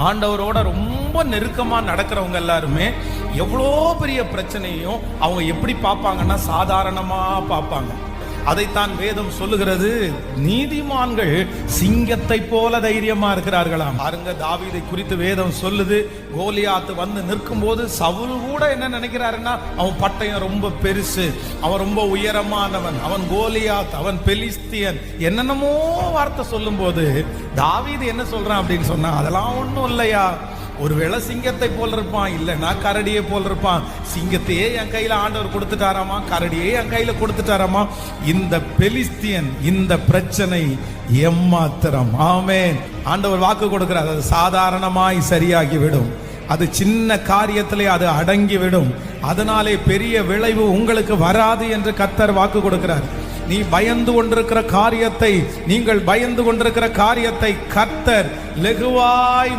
ஆண்டவரோட ரொம்ப நெருக்கமா நடக்கிறவங்க எல்லாருமே எவ்வளோ பெரிய பிரச்சனையும் அவங்க எப்படி பார்ப்பாங்கன்னா சாதாரணமா பார்ப்பாங்க. அதைத்தான் வேதம் சொல்லுகிறது, நீதிமான்கள் சிங்கத்தை போல தைரியமா இருக்கிறார்களாம். பாருங்க, தாவீதை குறித்து வேதம் சொல்லுது, கோலியாத்து வந்து நிற்கும் போது சவுல் கூட என்ன நினைக்கிறாருன்னா, அவன் பட்டயம் ரொம்ப பெருசு, அவன் ரொம்ப உயரமானவன், அவன் கோலியாத், அவன் பெலிஸ்தியன், என்னென்னமோ வார்த்தை சொல்லும் போது தாவீது என்ன சொல்றான் அப்படின்னு சொன்னா, அதெல்லாம் ஒண்ணும் இல்லையா, ஒருவேளை சிங்கத்தை போல் இருப்பான், இல்லைன்னா கரடியை போல் இருப்பான். சிங்கத்தையே என் கையில ஆண்டவர் கொடுத்துட்டாராமா, கரடியே என் கையில கொடுத்துட்டாராமா. இந்த பெலிஸ்தியன், இந்த பிரச்சனை எம்மாத்திரம். ஆமென். ஆண்டவர் வாக்கு கொடுக்கிறார், அது சாதாரணமாய் சரியாகிவிடும். அது சின்ன காரியத்திலே அது அடங்கிவிடும். அதனாலே பெரிய விளைவு உங்களுக்கு வராது என்று கர்த்தர் வாக்கு கொடுக்கிறார். நீ பயந்து கொண்டிருக்கிற காரியத்தை, நீங்கள் பயந்து கொண்டிருக்கிற காரியத்தை கர்த்தர் லெகுவாய்